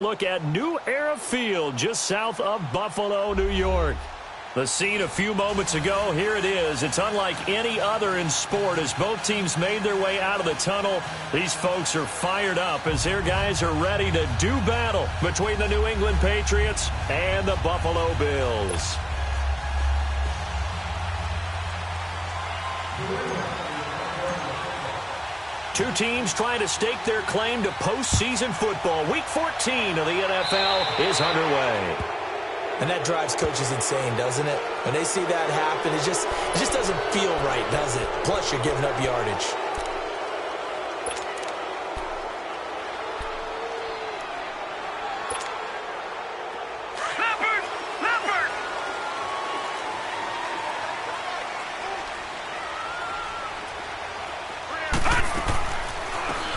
Look at New Era Field just south of Buffalo, New York. The scene a few moments ago, here it is. It's unlike any other in sport as both teams made their way out of the tunnel. These folks are fired up as their guys are ready to do battle between the New England Patriots and the Buffalo Bills. Two teams trying to stake their claim to postseason football. Week 14 of the NFL is underway. And that drives coaches insane, doesn't it? When they see that happen, it just doesn't feel right, does it? Plus, you're giving up yardage.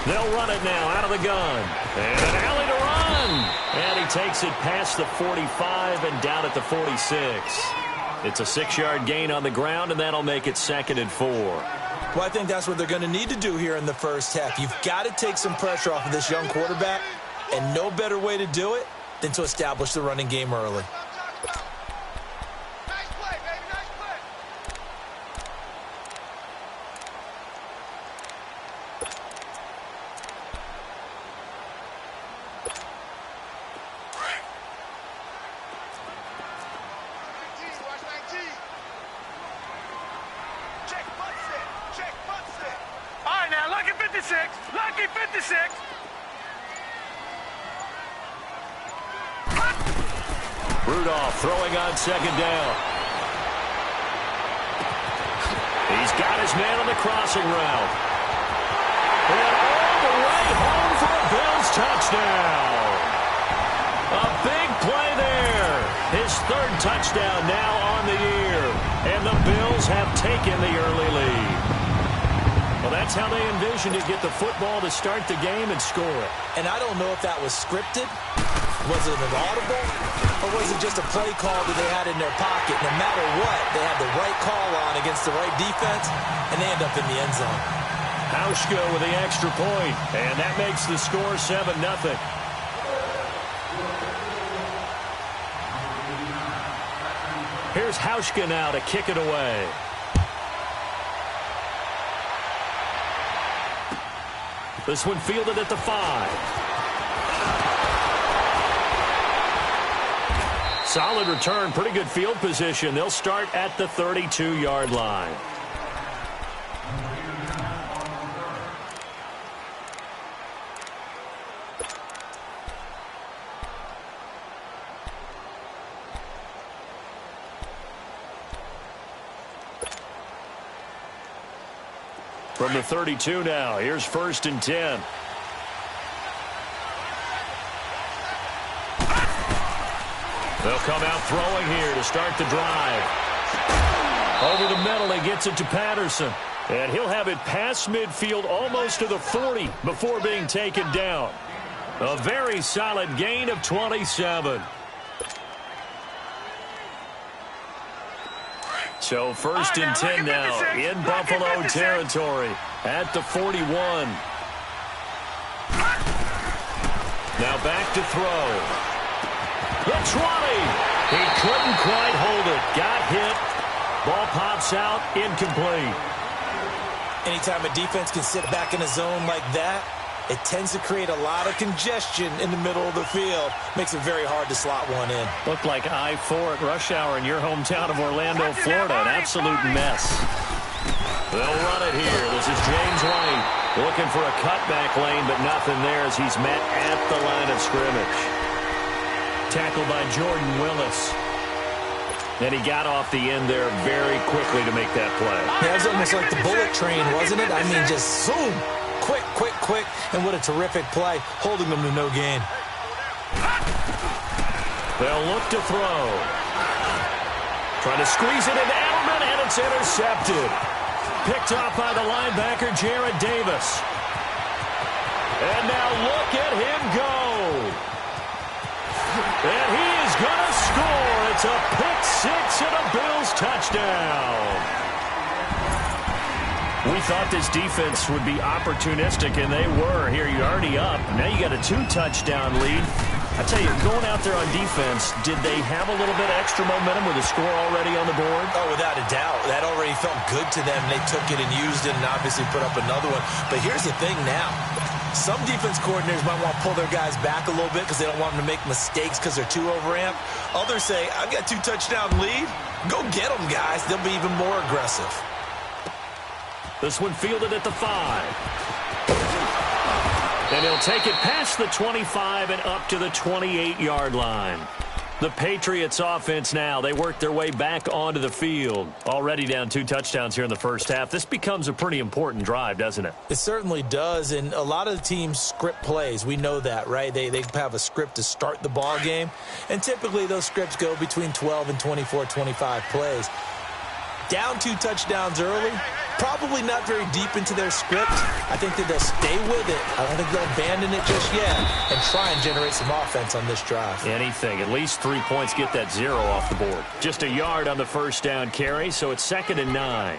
They'll run it now out of the gun. And an alley to run. And he takes it past the 45 and down at the 46. It's a 6-yard gain on the ground, and that'll make it 2nd and 4. Well, I think that's what they're going to need to do here in the first half. You've got to take some pressure off of this young quarterback, and no better way to do it than to establish the running game early. Lucky 56. Rudolph throwing on 2nd down. He's got his man on the crossing route. And all the way home for a Bills touchdown. A big play there. His 3rd touchdown now on the year. And the Bills have taken the early lead. Well, that's how they envisioned it, get the football to start the game and score it. And I don't know if that was scripted, was it an audible, or was it just a play call that they had in their pocket? No matter what, they had the right call on against the right defense, and they end up in the end zone. Hauschka with the extra point, and that makes the score 7-0. Here's Hauschka now to kick it away. This one fielded at the 5. Solid return, pretty good field position. They'll start at the 32-yard line. From the 32 now, here's 1st and 10. They'll come out throwing here to start the drive. Over the middle, he gets it to Patterson. And he'll have it past midfield almost to the 40 before being taken down. A very solid gain of 27. So 1st and 10 now in Buffalo territory at the 41. Now back to throw. The 20. He couldn't quite hold it. Got hit. Ball pops out. Incomplete. Anytime a defense can sit back in a zone like that, it tends to create a lot of congestion in the middle of the field. Makes it very hard to slot one in. Looked like I-4 at rush hour in your hometown of Orlando, Florida. An absolute mess. They'll run it here. This is James White looking for a cutback lane, but nothing there as he's met at the line of scrimmage. Tackled by Jordan Willis. And he got off the end there very quickly to make that play. Yeah, it was almost like the bullet train, wasn't it? I mean, just zoom. Quick, quick, quick, and what a terrific play, holding them to no gain. They'll look to throw. Trying to squeeze it into Edelman, and it's intercepted. Picked off by the linebacker, Jared Davis. And now look at him go. And he is going to score. It's a pick 6 and a Bills touchdown. We thought this defense would be opportunistic, and they were. Here, you're already up. Now you got a 2-touchdown lead. I tell you, going out there on defense, did they have a little bit of extra momentum with the score already on the board? Oh, without a doubt. That already felt good to them. They took it and used it and obviously put up another one. But here's the thing now. Some defense coordinators might want to pull their guys back a little bit because they don't want them to make mistakes because they're too overamped. Others say, I've got 2 touchdown lead. Go get them, guys. They'll be even more aggressive. This one fielded at the 5. And he'll take it past the 25 and up to the 28-yard line. The Patriots offense now, they work their way back onto the field. Already down 2 touchdowns here in the first half. This becomes a pretty important drive, doesn't it? It certainly does, and a lot of the teams script plays. We know that, right? They have a script to start the ball game, and typically those scripts go between 12 and 24, 25 plays. Down 2 touchdowns early, probably not very deep into their script. I think that they'll stay with it. I don't think they'll abandon it just yet and try and generate some offense on this drive. Anything. At least 3 points, get that 0 off the board. Just a yard on the first down carry, so it's 2nd and 9.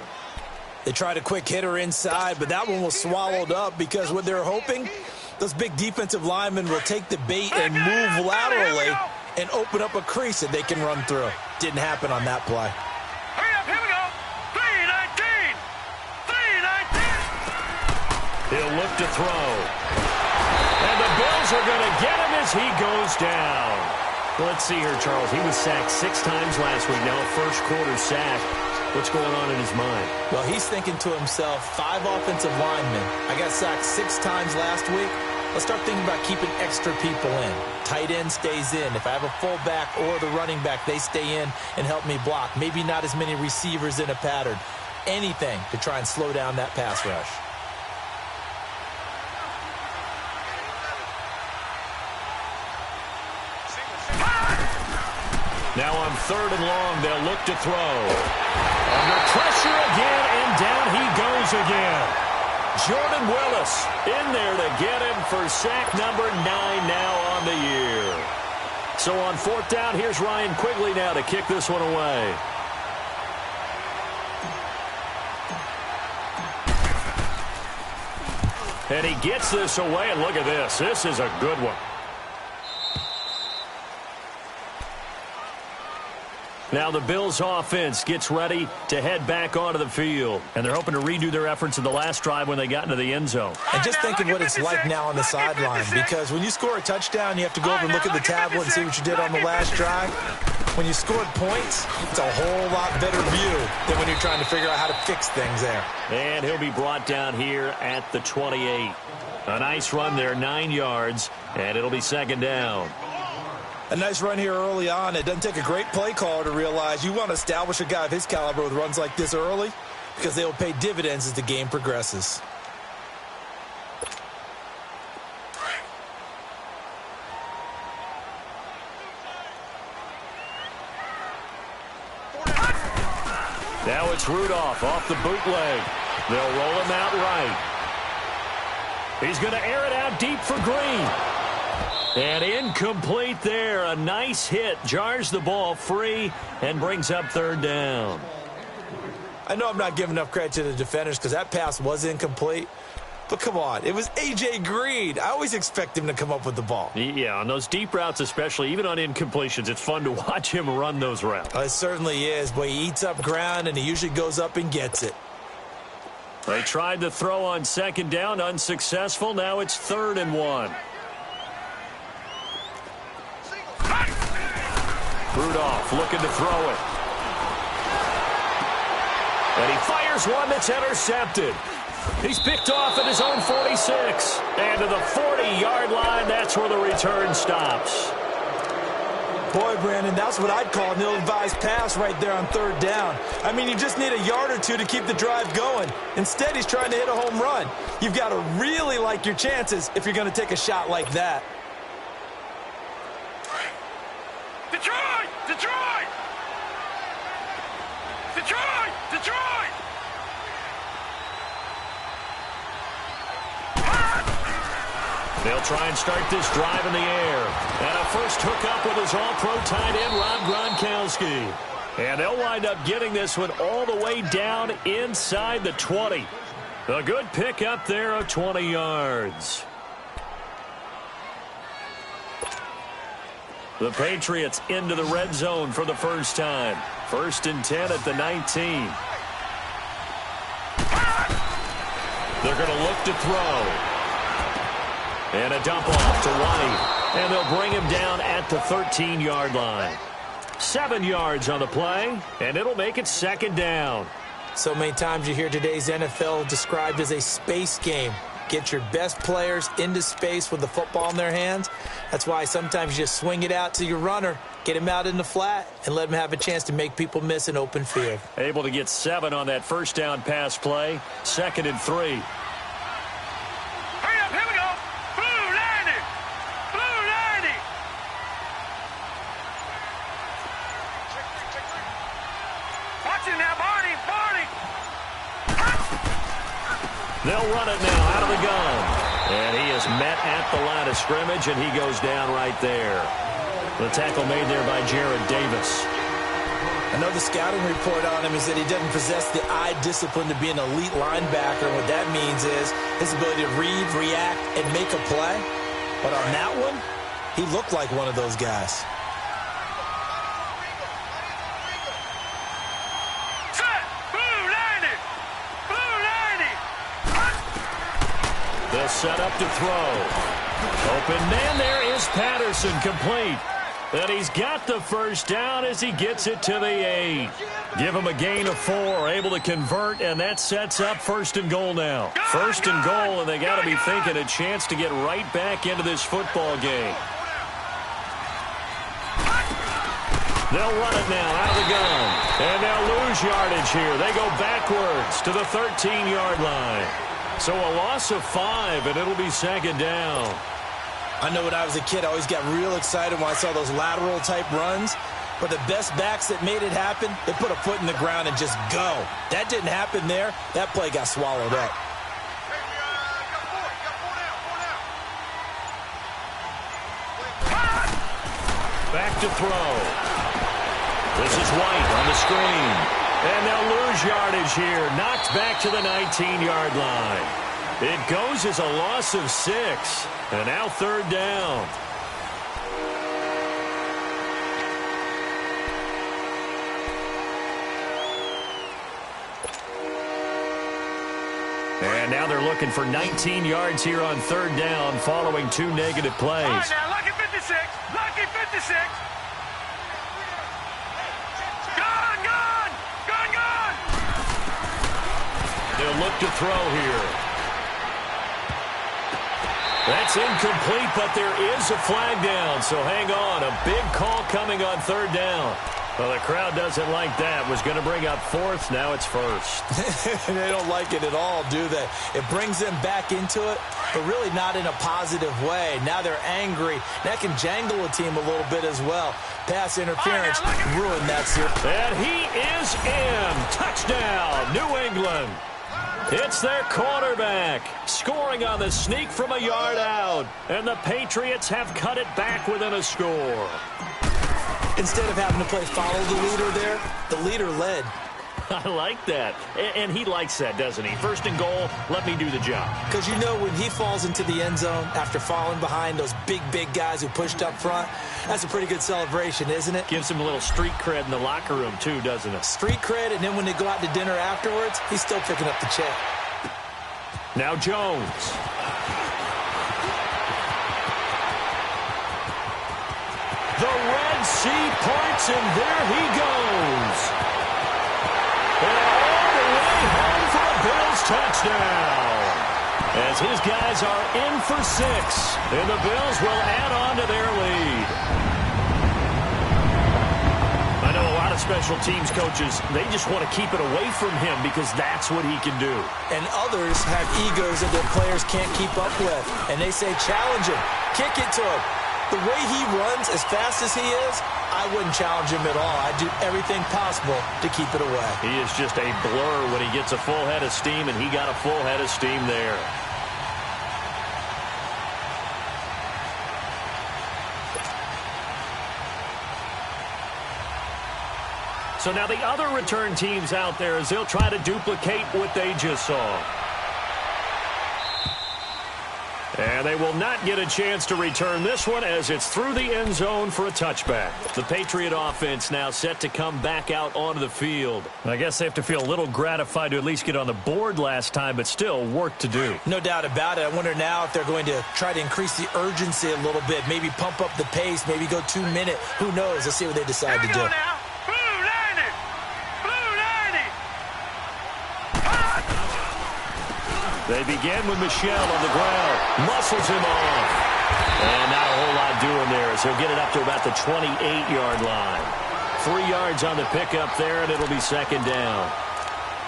They tried a quick hitter inside, but that one was swallowed up because what they're hoping, those big defensive linemen will take the bait and move laterally and open up a crease that they can run through. Didn't happen on that play. He'll look to throw. And the Bills are going to get him as he goes down. Let's see here, Charles. He was sacked 6 times last week. Now a first-quarter sack. What's going on in his mind? Well, he's thinking to himself, 5 offensive linemen. I got sacked 6 times last week. Let's start thinking about keeping extra people in. Tight end stays in. If I have a fullback or the running back, they stay in and help me block. Maybe not as many receivers in a pattern. Anything to try and slow down that pass rush. Now on 3rd and long, they'll look to throw. Under pressure again, and down he goes again. Jordan Willis in there to get him for sack number 9 now on the year. So on 4th down, here's Ryan Quigley now to kick this one away. And he gets this away, and look at this. This is a good one. Now the Bills offense gets ready to head back onto the field. And they're hoping to redo their efforts in the last drive when they got into the end zone. And just think of what it's like now on the sideline. Because when you score a touchdown, you have to go over and look at the tablet and see what you did on the last drive. When you scored points, it's a whole lot better view than when you're trying to figure out how to fix things there. And he'll be brought down here at the 28. A nice run there, 9 yards, and it'll be 2nd down. A nice run here early on. It doesn't take a great play caller to realize you want to establish a guy of his caliber with runs like this early because they will pay dividends as the game progresses. Now it's Rudolph off the bootleg. They'll roll him out right. He's going to air it out deep for Green. And incomplete there. A nice hit. Jars the ball free and brings up 3rd down. I know I'm not giving enough credit to the defenders because that pass was incomplete. But come on, it was A.J. Green. I always expect him to come up with the ball. Yeah, on those deep routes especially, even on incompletions, it's fun to watch him run those routes. It certainly is, but he eats up ground and he usually goes up and gets it. They tried to throw on 2nd down, unsuccessful. Now it's 3rd and 1. Rudolph looking to throw it. And he fires one that's intercepted. He's picked off at his own 46. And to the 40-yard line, that's where the return stops. Boy, Brandon, that's what I'd call an ill-advised pass right there on 3rd down. I mean, you just need a yard or 2 to keep the drive going. Instead, he's trying to hit a home run. You've got to really like your chances if you're going to take a shot like that. Detroit! Detroit! Detroit! Detroit! They'll try and start this drive in the air. And a first hookup with his all-pro tight end, Rob Gronkowski. And they'll wind up getting this one all the way down inside the 20. A good pickup there of 20 yards. The Patriots into the red zone for the first time. 1st and 10 at the 19. They're going to look to throw. And a dump off to White. And they'll bring him down at the 13-yard line. 7 yards on the play, and it'll make it 2nd down. So many times you hear today's NFL described as a space game. Get your best players into space with the football in their hands. That's why sometimes you just swing it out to your runner, get him out in the flat, and let him have a chance to make people miss an open field. Able to get 7 on that first down pass play. 2nd and 3. Hurry up, here we go. Blue 90. Blue 90. Watch it now, Barney. Barney. They'll run it now out of the gun. And he is met at the line of scrimmage, and he goes down right there. The tackle made there by Jared Davis. I know the scouting report on him is that he doesn't possess the eye discipline to be an elite linebacker. And what that means is his ability to read, react, and make a play. But on that one, he looked like one of those guys. Set. Blue 90. Blue 90. They'll set up to throw. Open man, there is Patterson, complete. And he's got the first down as he gets it to the 8. Give him a gain of 4, able to convert, and that sets up 1st and goal now. 1st and goal, and they got to be thinking a chance to get right back into this football game. They'll run it now out of the gun. And they'll lose yardage here. They go backwards to the 13-yard line. So a loss of 5, and it'll be 2nd down. I know when I was a kid, I always got real excited when I saw those lateral-type runs. But the best backs that made it happen, they put a foot in the ground and just go. That didn't happen there. That play got swallowed up. Back to throw. This is White on the screen. And they'll lose yardage here. Knocked back to the 19-yard line. It goes as a loss of 6. And now 3rd down. And now they're looking for 19 yards here on 3rd down following 2 negative plays. All right, now, Lucky 56. Lucky 56. Gun, gun. Gun, gun. They'll look to throw here. That's incomplete, but there is a flag down, so hang on. A big call coming on 3rd down. Well, the crowd doesn't like that. Was going to bring up 4th. Now it's 1st. They don't like it at all, do they? It brings them back into it, but really not in a positive way. Now they're angry. That can jangle a team a little bit as well. Pass interference ruined that series. And he is in. Touchdown, New England. It's their quarterback scoring on the sneak from a yard out. And the Patriots have cut it back within a score. Instead of having to play follow the leader there, the leader led. I like that. And he likes that, doesn't he? 1st and goal, let me do the job. Because you know when he falls into the end zone after falling behind those big guys who pushed up front, that's a pretty good celebration, isn't it? Gives him a little street cred in the locker room, too, doesn't it? Street cred, and then when they go out to dinner afterwards, he's still picking up the check. Now Jones. The Red Sea parts, and there he goes. And all the way home for a Bills touchdown. As his guys are in for 6, and the Bills will add on to their lead. I know a lot of special teams coaches, they just want to keep it away from him because that's what he can do. And others have egos that their players can't keep up with. And they say, challenge him, kick it to him. The way he runs as fast as he is, I wouldn't challenge him at all. I'd do everything possible to keep it away. He is just a blur when he gets a full head of steam, and he got a full head of steam there. So now the other return teams out there as they'll try to duplicate what they just saw. And they will not get a chance to return this one as it's through the end zone for a touchback. The Patriot offense now set to come back out onto the field. I guess they have to feel a little gratified to at least get on the board last time, but still work to do. No doubt about it. I wonder now if they're going to try to increase the urgency a little bit, maybe pump up the pace, maybe go 2 minute. Who knows? Let's see what they decide to do. Now. Blue 90. Blue 90. They begin with Michelle on the ground. Muscles him off. And not a whole lot doing there as he'll get it up to about the 28-yard line. 3 yards on the pickup there, and it'll be second down.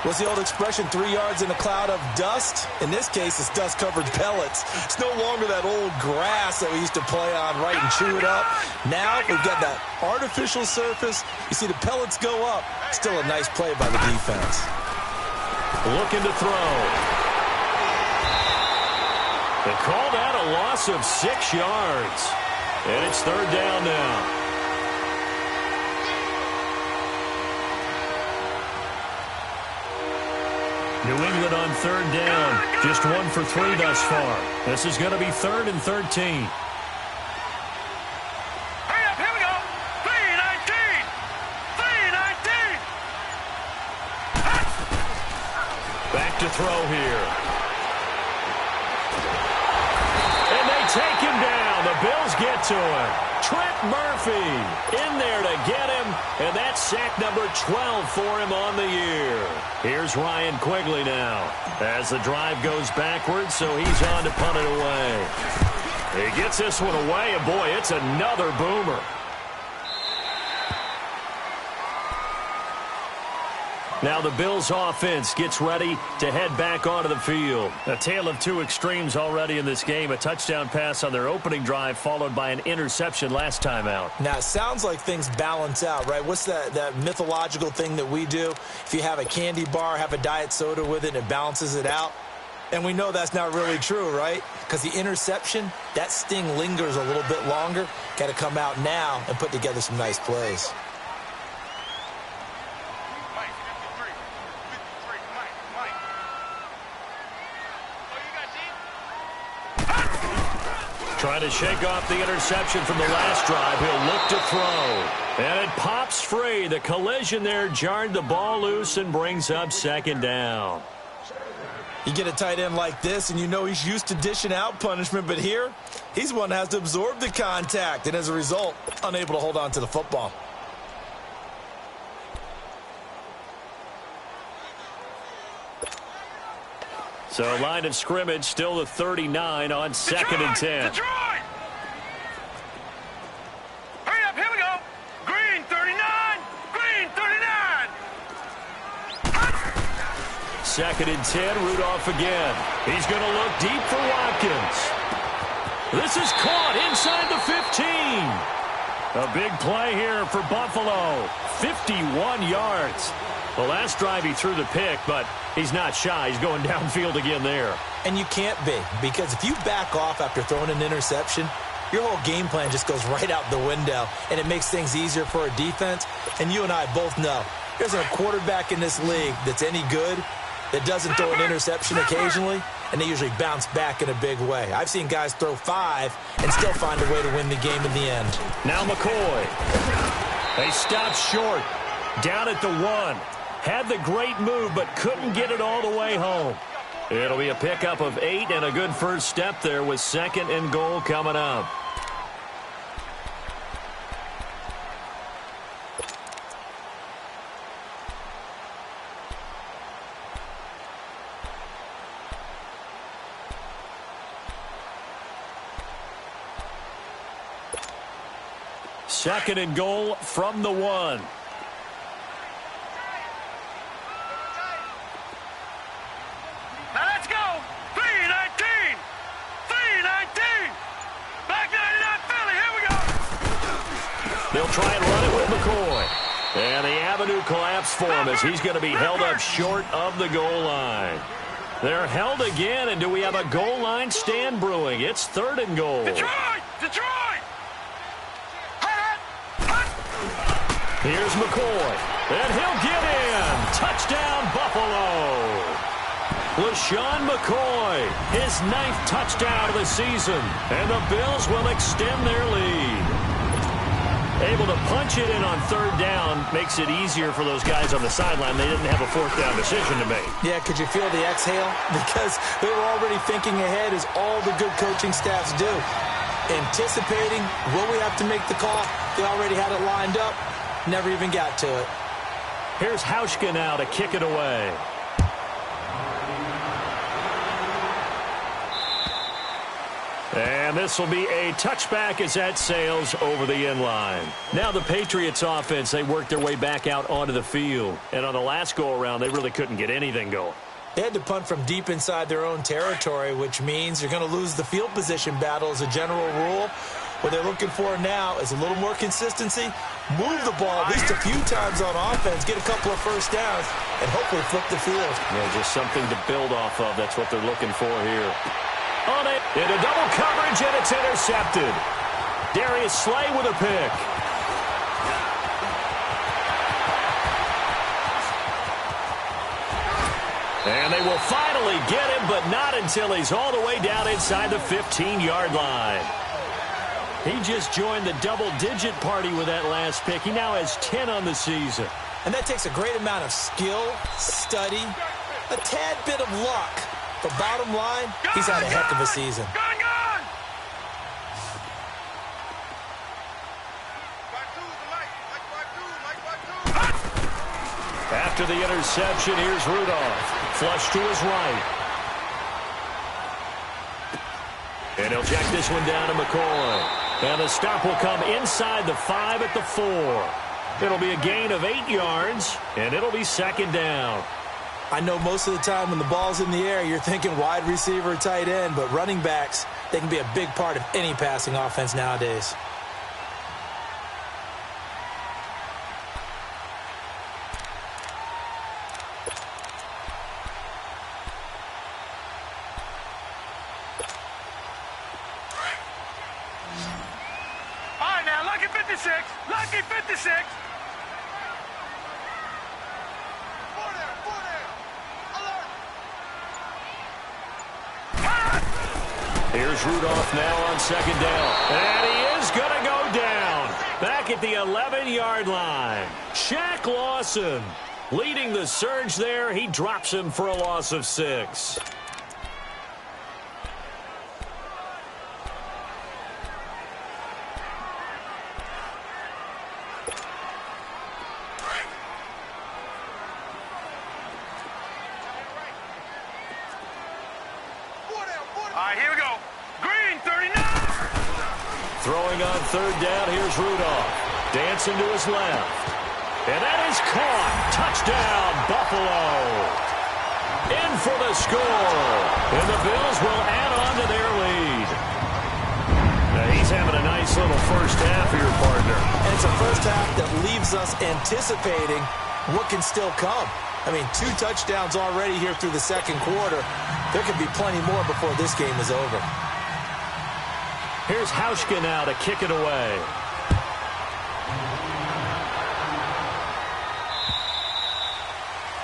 What's the old expression, 3 yards in a cloud of dust? In this case, it's dust-covered pellets. It's no longer that old grass that we used to play on, right, and chew it up. Now we've got that artificial surface. You see the pellets go up. Still a nice play by the defense. Looking to throw. They call that a loss of 6 yards. And it's third down now. New England on third down. Just 1 for 3 thus far. This is going to be 3rd and 13. Hurry up, here we go. 319. 319. Back to throw here. Take him down. The Bills get to him. Trent Murphy in there to get him, and that's sack number 12 for him on the year. Here's Ryan Quigley now as the drive goes backwards, so he's on to punt it away. He gets this one away, and boy, it's another boomer. Now the Bills offense gets ready to head back onto the field. A tale of two extremes already in this game. A touchdown pass on their opening drive followed by an interception last time out. Now, it sounds like things balance out, right? What's that mythological thing that we do? If you have a candy bar, have a diet soda with it, and it balances it out. And we know that's not really true, right? Because the interception, that sting lingers a little bit longer. Got to come out now and put together some nice plays. Trying to shake off the interception from the last drive. He'll look to throw. And it pops free. The collision there jarred the ball loose and brings up second down. You get a tight end like this, and you know he's used to dishing out punishment, but here, he's one that has to absorb the contact, and as a result, unable to hold on to the football. So line of scrimmage still the 39 on second and 10. Detroit! Hurry up, here we go. Green 39. Green 39. Second and 10, Rudolph again. He's going to look deep for Watkins. This is caught inside the 15. A big play here for Buffalo. 51 yards. The last drive he threw the pick, but he's not shy. He's going downfield again there. And you can't be, because if you back off after throwing an interception, your whole game plan just goes right out the window, and it makes things easier for a defense. And you and I both know there's a quarterback in this league that's any good that doesn't throw an interception occasionally, and they usually bounce back in a big way. I've seen guys throw 5 and still find a way to win the game in the end. Now McCoy. They stop short. Down at the 1. Had the great move, but couldn't get it all the way home. It'll be a pickup of 8 and a good first step there with second and goal coming up. Second and goal from the 1. Now let's go. 319. 319. Back 99 Philly. Here we go. They'll try and run it with McCoy. And the avenue collapsed for him as he's going to be held up short of the goal line. They're held again, and do we have a goal line stand brewing? It's third and goal. Detroit. Detroit. Here's McCoy, and he'll get in. Touchdown, Buffalo. LaShawn McCoy, his 9th touchdown of the season, and the Bills will extend their lead. Able to punch it in on 3rd down makes it easier for those guys on the sideline. They didn't have a 4th down decision to make. Yeah, could you feel the exhale? Because they were already thinking ahead, as all the good coaching staffs do. Anticipating, will we have to make the call? They already had it lined up, never even got to it. Here's Hauschka now to kick it away. And this will be a touchback as that sails over the end line. Now the Patriots offense, they worked their way back out onto the field. And on the last go-around, they really couldn't get anything going. They had to punt from deep inside their own territory, which means you're going to lose the field position battle as a general rule. What they're looking for now is a little more consistency, move the ball at least a few times on offense, get a couple of first downs, and hopefully flip the field. Yeah, just something to build off of. That's what they're looking for here. On it, into double coverage, and it's intercepted. Darius Slay with a pick. And they will finally get him, but not until he's all the way down inside the 15-yard line. He just joined the double-digit party with that last pick. He now has 10 on the season. And that takes a great amount of skill, study, a tad bit of luck. But bottom line, he's had a heck of a season. After the interception, here's Rudolph. Flush to his right. And he'll check this one down to McCoy. And the stop will come inside the 5 at the 4. It'll be a gain of 8 yards, and it'll be 2nd down. I know most of the time when the ball's in the air, you're thinking wide receiver, tight end, but running backs, they can be a big part of any passing offense nowadays. All right, now, lucky 56. Lucky 56. Here's Rudolph now on 2nd down. And he is going to go down. Back at the 11-yard line. Shaq Lawson leading the surge there. He drops him for a loss of 6. All right, here we go. Green, 39. Throwing on 3rd down, here's Rudolph. Dancing to his left. And that is caught. Touchdown, Buffalo. In for the score. And the Bills will add on to their lead. Now he's having a nice little first half here, partner. And it's a first half that leaves us anticipating what can still come. I mean, 2 touchdowns already here through the 2nd quarter. There could be plenty more before this game is over. Here's Hauschka now to kick it away.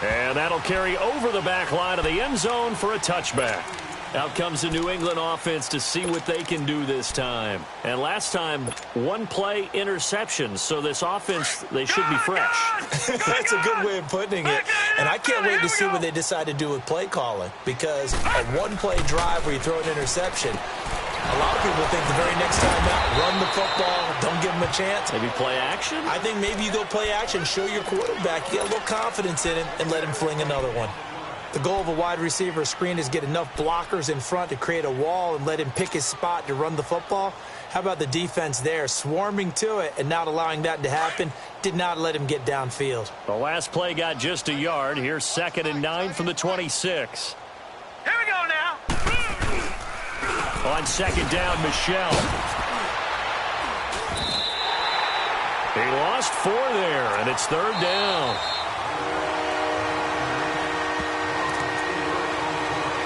And that'll carry over the back line of the end zone for a touchback. Out comes the New England offense to see what they can do this time. And last time, 1-play interception. So this offense, they should be fresh. That's a good way of putting it. And I can't wait to see what they decide to do with play calling. Because a 1-play drive where you throw an interception, a lot of people think the very next time out, run the football, don't give them a chance. Maybe play action? I think maybe you go play action, show your quarterback, get a little confidence in him, and let him fling another one. The goal of a wide receiver screen is get enough blockers in front to create a wall and let him pick his spot to run the football. How about the defense there, swarming to it and not allowing that to happen? Did not let him get downfield. The last play got just a yard. Here's 2nd and 9 from the 26. Here we go now. On 2nd down, Michelle. He lost 4 there, and it's 3rd down.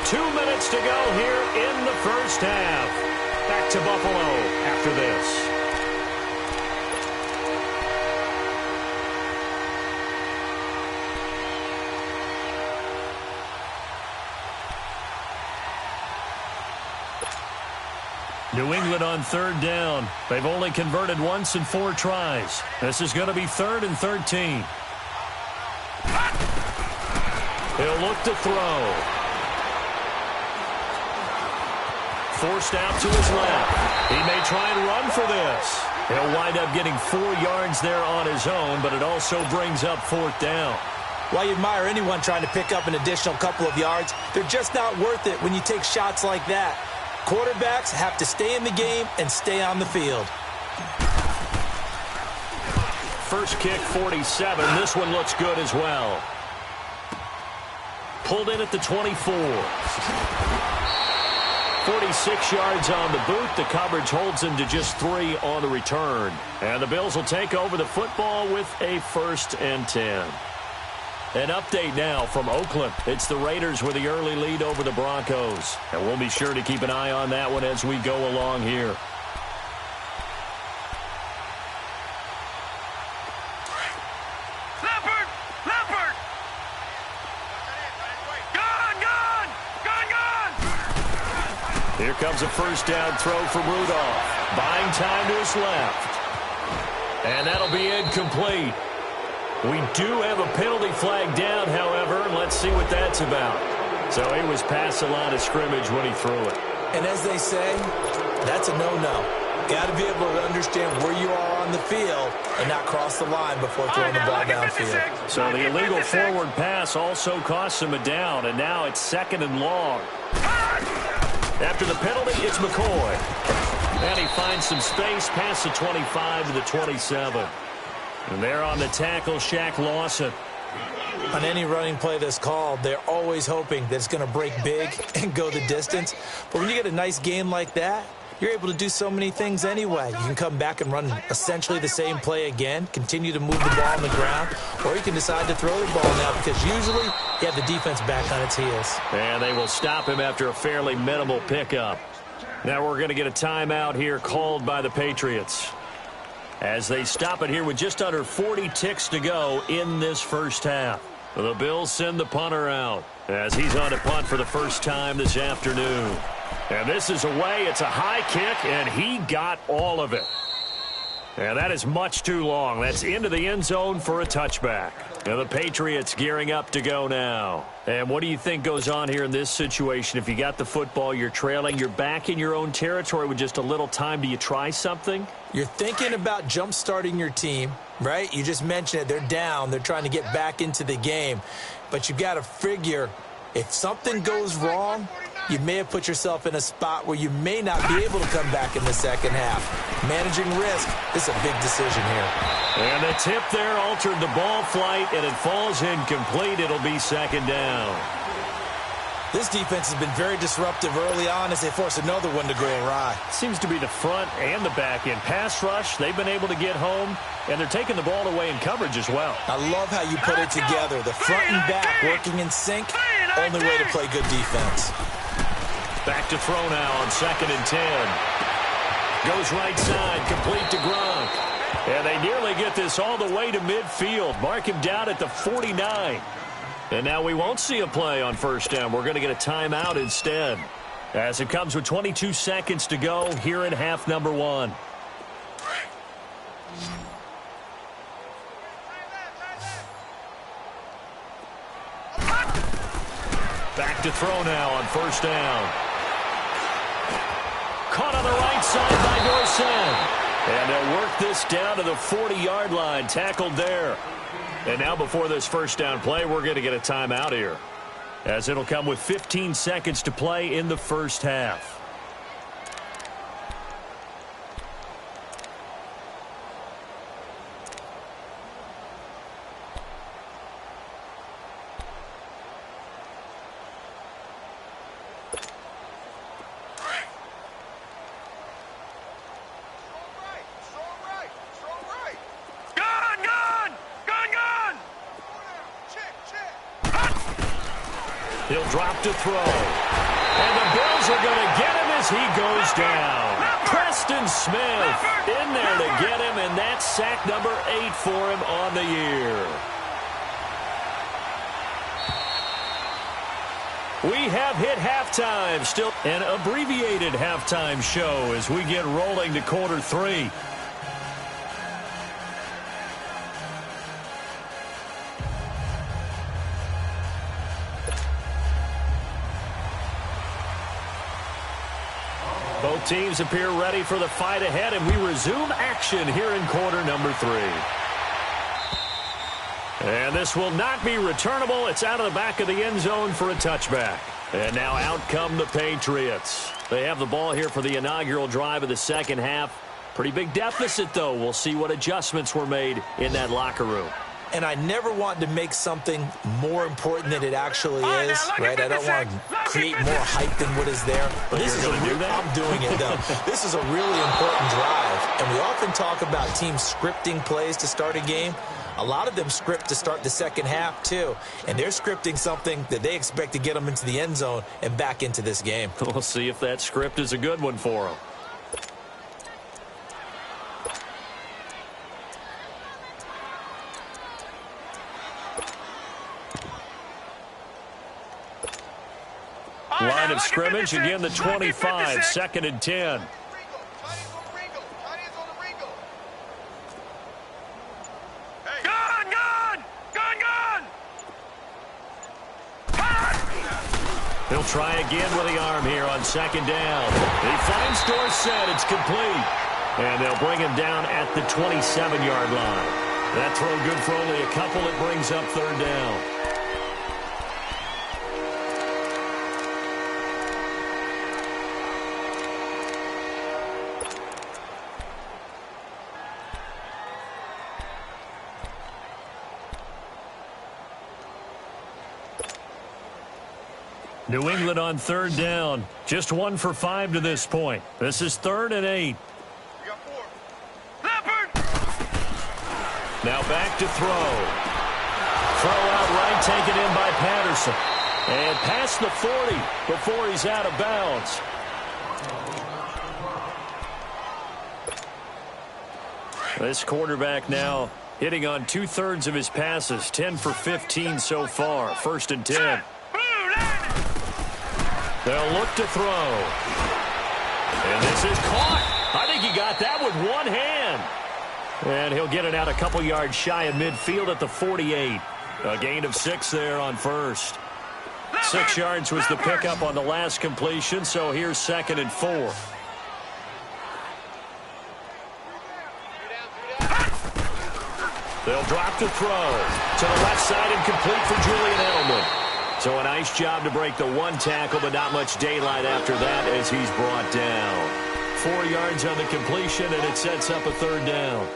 2 minutes to go here in the first half. Back to Buffalo after this. New England on third down. They've only converted once in 4 tries. This is going to be 3rd and 13. He'll look to throw. Forced out to his left. He may try and run for this. He'll wind up getting 4 yards there on his own, but it also brings up 4th down. While you admire anyone trying to pick up an additional couple of yards, they're just not worth it when you take shots like that. Quarterbacks have to stay in the game and stay on the field. First kick, 47. This one looks good as well. Pulled in at the 24. 46 yards on the boot. The coverage holds him to just 3 on the return. And the Bills will take over the football with a 1st and 10. An update now from Oakland. It's the Raiders with the early lead over the Broncos. And we'll be sure to keep an eye on that one as we go along here. Leopard! Leopard! Gone! Gone! Gone! Gone! Here comes a first down throw from Rudolph. Buying time to his left. And that'll be incomplete. We do have a penalty flag down, however. Let's see what that's about. So he was past the line of scrimmage when he threw it. And as they say, that's a no-no. Got to be able to understand where you are on the field and not cross the line before throwing the ball downfield. So the illegal forward pass also costs him a down, and now it's 2nd and long. After the penalty, it's McCoy. And he finds some space past the 25 to the 27. And there on the tackle, Shaq Lawson. On any running play that's called, they're always hoping that it's going to break big and go the distance. But when you get a nice game like that, you're able to do so many things anyway. You can come back and run essentially the same play again, continue to move the ball on the ground, or you can decide to throw the ball now because usually you have the defense back on its heels. And they will stop him after a fairly minimal pickup. Now we're going to get a timeout here called by the Patriots, as they stop it here with just under 40 ticks to go in this first half. The Bills send the punter out as he's on to punt for the first time this afternoon. And this is away. It's a high kick, and he got all of it. And that is much too long. That's into the end zone for a touchback. Now the Patriots gearing up to go now. And what do you think goes on here in this situation? If you got the football, you're trailing, you're back in your own territory with just a little time. Do you try something? You're thinking about jump-starting your team, right? You just mentioned it. They're down. They're trying to get back into the game. But you've got to figure if something goes wrong, you may have put yourself in a spot where you may not be able to come back in the second half. Managing risk is a big decision here. And the tip there altered the ball flight, and it falls incomplete. It'll be 2nd down. This defense has been very disruptive early on as they force another one to go awry. Seems to be the front and the back end. Pass rush, they've been able to get home, and they're taking the ball away in coverage as well. I love how you put it together. The front and back working in sync, only way to play good defense. Back to throw now on 2nd and 10. Goes right side, complete to Gronk. And they nearly get this all the way to midfield. Mark him down at the 49. And now we won't see a play on first down. We're going to get a timeout instead, as it comes with 22 seconds to go here in half number 1. Back to throw now on first down. Caught on the right side by Dorsett. And they'll work this down to the 40-yard line. Tackled there. And now before this first down play, we're going to get a timeout here, as it'll come with 15 seconds to play in the first half. He'll drop to throw. And the Bills are going to get him as he goes down. Preston Smith in there to get him, and that's sack number 8 for him on the year. We have hit halftime. Still an abbreviated halftime show as we get rolling to quarter 3. Both teams appear ready for the fight ahead, and we resume action here in quarter number 3. And this will not be returnable. It's out of the back of the end zone for a touchback. And now out come the Patriots. They have the ball here for the inaugural drive of the second half. Pretty big deficit, though. We'll see what adjustments were made in that locker room. And I never want to make something more important than it actually is, right? I don't want to create more hype than what is there. But this is I'm doing it, though. This is a really important drive. And we often talk about teams scripting plays to start a game. A lot of them script to start the second half, too. And they're scripting something that they expect to get them into the end zone and back into this game. We'll see if that script is a good one for them. Line of scrimmage, again the 25, 2nd and 10. He'll try again with the arm here on 2nd down. He finds Dorsett. It's complete. And they'll bring him down at the 27-yard line. That throw good for only a couple. It brings up 3rd down. New England on 3rd down. Just 1 for 5 to this point. This is 3rd and 8. Now back to throw. Throw out right, taken in by Patterson. And past the 40 before he's out of bounds. This quarterback now hitting on 2/3 of his passes. 10 for 15 so far. 1st and 10. They'll look to throw. And this is caught. I think he got that with one hand. And he'll get it out a couple yards shy of midfield at the 48. A gain of 6 there on 1st. 6 yards was the pickup on the last completion, so here's 2nd and 4. They'll drop to throw. To the left side and complete for Julian Edelman. So a nice job to break the 1 tackle, but not much daylight after that as he's brought down. 4 yards on the completion, and it sets up a 3rd down.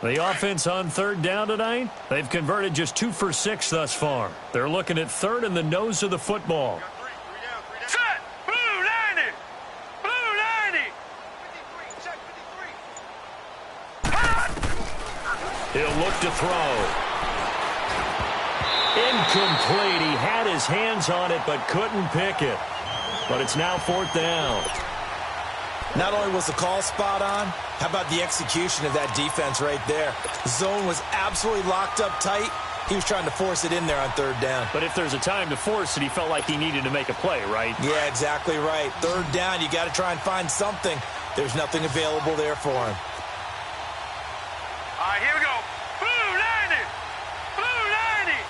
The offense on 3rd down tonight, they've converted just 2 for 6 thus far. They're looking at 3rd and the nose of the football. He'll look to throw. Incomplete. He had his hands on it but couldn't pick it. But it's now 4th down. Not only was the call spot on, how about the execution of that defense right there? The zone was absolutely locked up tight. He was trying to force it in there on 3rd down. But if there's a time to force it, he felt like he needed to make a play, right? Yeah, exactly right. 3rd down, you got to try and find something. There's nothing available there for him. All right, here we go. Blue 90. Blue 90.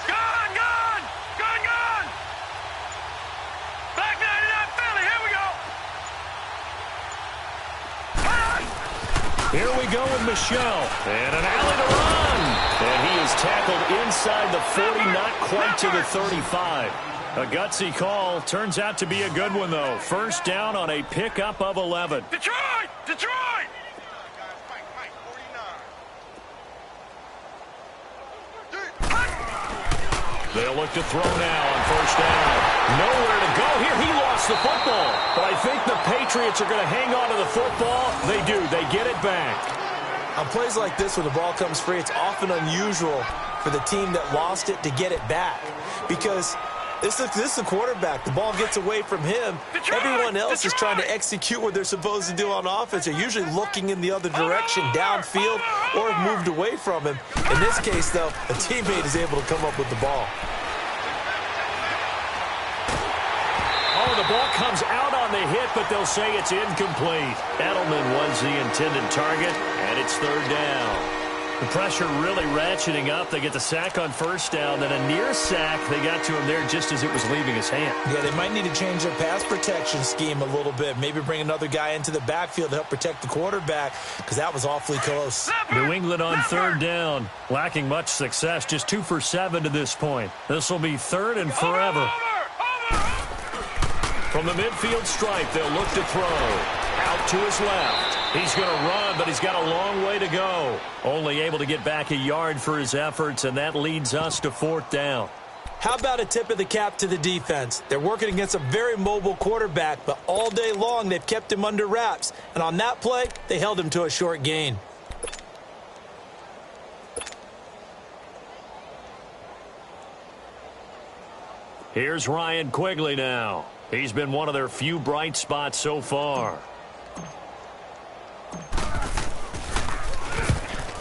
Gone, gone. Gone, gone. Black 99 Philly. Here we go. Here we go with Michelle. And an alley to run. And he is tackled inside the 40, not quite to the 35. A gutsy call. Turns out to be a good one, though. 1st down on a pickup of 11. Detroit! Detroit! They'll look to throw now on 1st down. Nowhere to go here. He lost the football. But I think the Patriots are going to hang on to the football. They do. They get it back. On plays like this where the ball comes free, it's often unusual for the team that lost it to get it back. Because This is the quarterback. The ball gets away from him. Everyone else is trying to execute what they're supposed to do on offense. They're usually looking in the other direction, downfield, or have moved away from him. In this case, though, a teammate is able to come up with the ball. Oh, the ball comes out on the hit, but they'll say it's incomplete. Edelman was the intended target, and it's third down. The pressure really ratcheting up. They get the sack on first down, then a near sack. They got to him there just as it was leaving his hand. Yeah, they might need to change their pass protection scheme a little bit. Maybe bring another guy into the backfield to help protect the quarterback, because that was awfully close. New England on third down, lacking much success, just 2 for 7 to this point. This will be third and forever. From the midfield stripe, they'll look to throw. Out to his left. He's going to run, but he's got a long way to go. Only able to get back a yard for his efforts, and that leads us to fourth down. How about a tip of the cap to the defense? They're working against a very mobile quarterback, but all day long they've kept him under wraps. And on that play, they held him to a short gain. Here's Ryan Quigley now. He's been one of their few bright spots so far.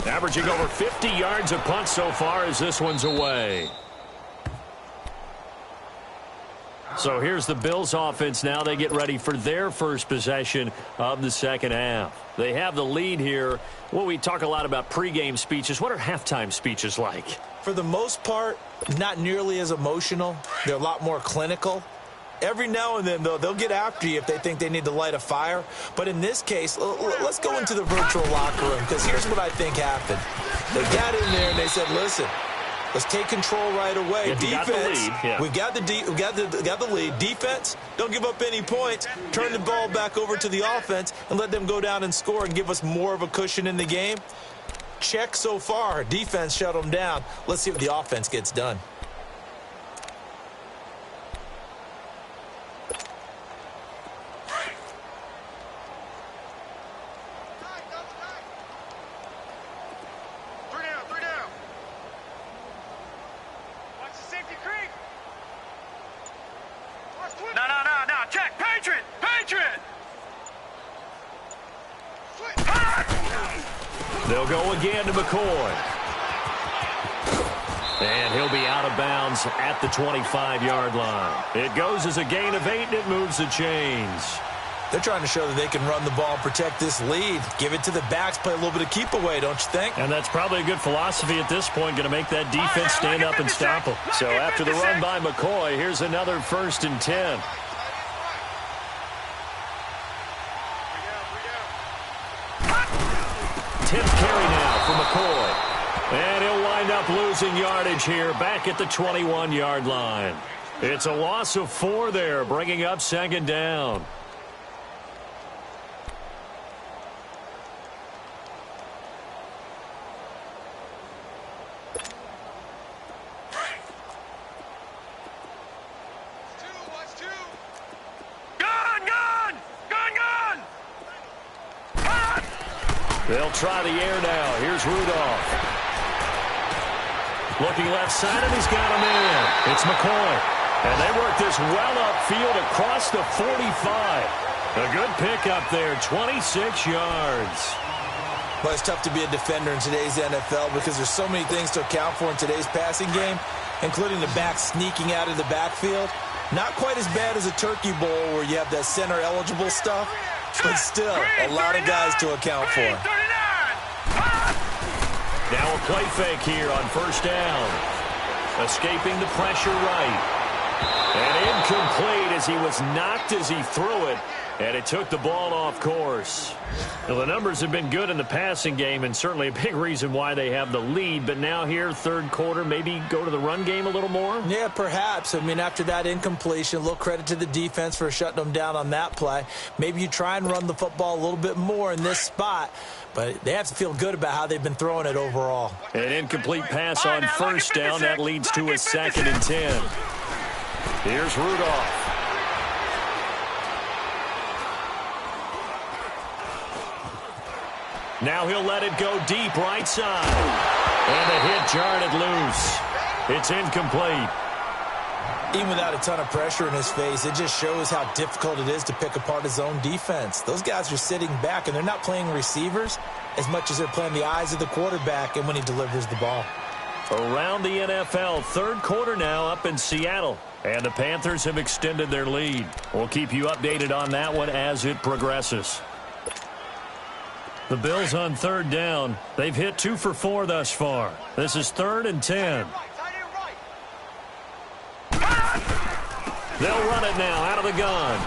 Averaging over 50 yards a punt so far as this one's away. So here's the Bills offense now. They get ready for their first possession of the second half. They have the lead here. Well, we talk a lot about pregame speeches. What are halftime speeches like? For the most part, not nearly as emotional. They're a lot more clinical. Every now and then, though, they'll get after you if they think they need to light a fire. But in this case, let's go into the virtual locker room, because here's what I think happened. They got in there and they said, listen, let's take control right away. Defense, we got the lead. Defense, don't give up any points. Turn the ball back over to the offense and let them go down and score and give us more of a cushion in the game. Check so far. Defense shut them down. Let's see what the offense gets done. They'll go again to McCoy. And he'll be out of bounds at the 25-yard line. It goes as a gain of 8, and it moves the chains. They're trying to show that they can run the ball and protect this lead. Give it to the backs, play a little bit of keep away, don't you think? And that's probably a good philosophy at this point, going to make that defense stand up and stop them. So after the run by McCoy, here's another 1st and 10. Tenth carry now for McCoy. And he'll wind up losing yardage here back at the 21-yard line. It's a loss of 4 there, bringing up second down. They'll try the air now. Here's Rudolph. Looking left side, and he's got him in. It's McCoy. And they work this well upfield across the 45. A good pickup there, 26 yards. Well, it's tough to be a defender in today's NFL because there's so many things to account for in today's passing game, including the back sneaking out of the backfield. Not quite as bad as a turkey bowl where you have that center-eligible stuff, but still a lot of guys to account for. Now a play fake here on first down. Escaping the pressure right. And incomplete as he was knocked as he threw it. And it took the ball off course. Well, the numbers have been good in the passing game, and certainly a big reason why they have the lead. But now here, third quarter, maybe go to the run game a little more? Yeah, perhaps. I mean, after that incompletion, a little credit to the defense for shutting them down on that play. Maybe you try and run the football a little bit more in this spot. But they have to feel good about how they've been throwing it overall. An incomplete pass on first down. That leads to a 2nd and 10. Here's Rudolph. Now he'll let it go deep right side. And the hit jarred it loose. It's incomplete. Even without a ton of pressure in his face, it just shows how difficult it is to pick apart his own defense. Those guys are sitting back, and they're not playing receivers as much as they're playing the eyes of the quarterback and when he delivers the ball. Around the NFL, third quarter now up in Seattle. And the Panthers have extended their lead. We'll keep you updated on that one as it progresses. The Bills on third down. They've hit 2 for 4 thus far. This is 3rd and 10. They'll run it now out of the gun.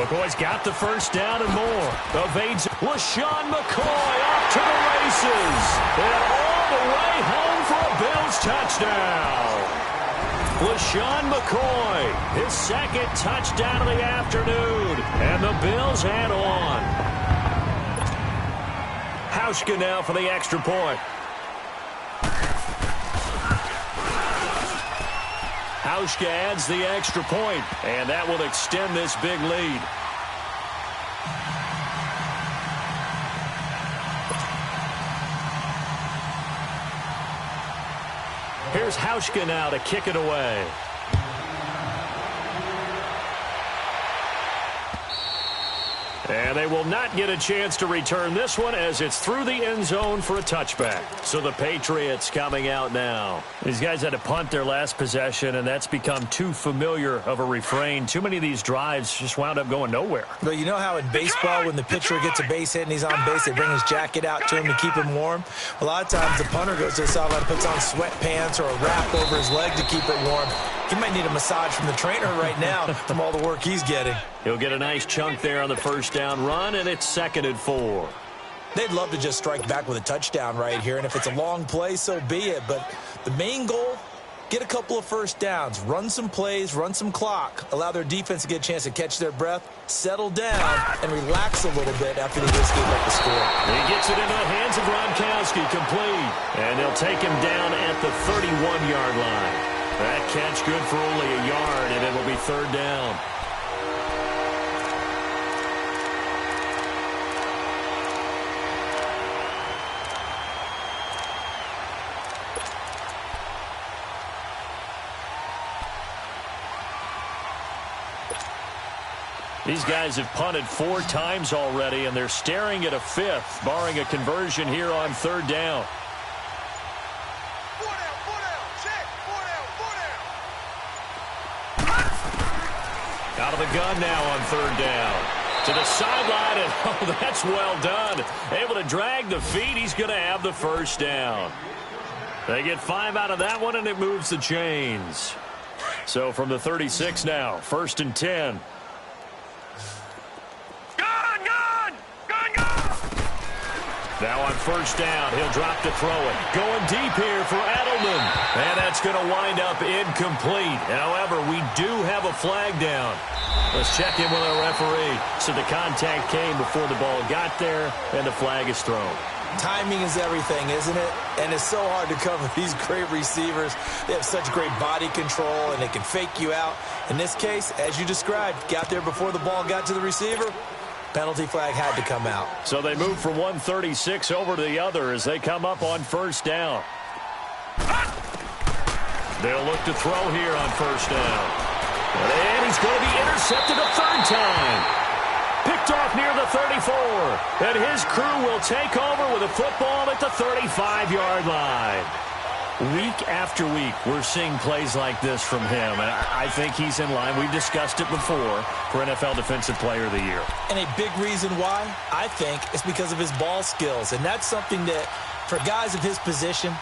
McCoy's got the first down and more. Evades LaShawn McCoy off to the races. And all the way home for a Bills touchdown. LaShawn McCoy, his second touchdown of the afternoon. And the Bills head on. Hauschka now for the extra point. Hauschka adds the extra point, and that will extend this big lead. Here's Hauschka now to kick it away. And they will not get a chance to return this one as it's through the end zone for a touchback. So the Patriots coming out now. These guys had to punt their last possession, and that's become too familiar of a refrain. Too many of these drives just wound up going nowhere. But you know how in baseball, when the pitcher gets a base hit and he's on base, they bring his jacket out to him to keep him warm? A lot of times the punter goes to the sideline, puts on sweatpants or a wrap over his leg to keep it warm. He might need a massage from the trainer right now from all the work he's getting. He'll get a nice chunk there on the first down run, and it's 2nd and 4. They'd love to just strike back with a touchdown right here, and if it's a long play, so be it. But the main goal, get a couple of first downs, run some plays, run some clock, allow their defense to get a chance to catch their breath, settle down, and relax a little bit after they just gave up the score. He gets it into the hands of Gronkowski, complete. And they'll take him down at the 31-yard line. That catch good for only a yard, and it'll be 3rd down. These guys have punted 4 times already, and they're staring at a 5th, barring a conversion here on 3rd down. Out of the gun now on 3rd down. To the sideline, and oh, that's well done. Able to drag the feet. He's going to have the first down. They get 5 out of that one, and it moves the chains. So from the 36 now, 1st and 10. Now on 1st down, he'll drop to throw it. Going deep here for Edelman. And that's going to wind up incomplete. However, we do have a flag down. Let's check in with our referee. So the contact came before the ball got there, and the flag is thrown. Timing is everything, isn't it? And it's so hard to cover these great receivers. They have such great body control, and they can fake you out. In this case, as you described, got there before the ball got to the receiver. Penalty flag had to come out. So they move from 136 over to the other as they come up on 1st down. They'll look to throw here on 1st down. And he's going to be intercepted a 3rd time. Picked off near the 34. And his crew will take over with a football at the 35-yard line. Week after week, we're seeing plays like this from him, and I think he's in line. We've discussed it before for NFL Defensive Player of the Year. And a big reason why, I think, is because of his ball skills. And that's something that, for guys of his position,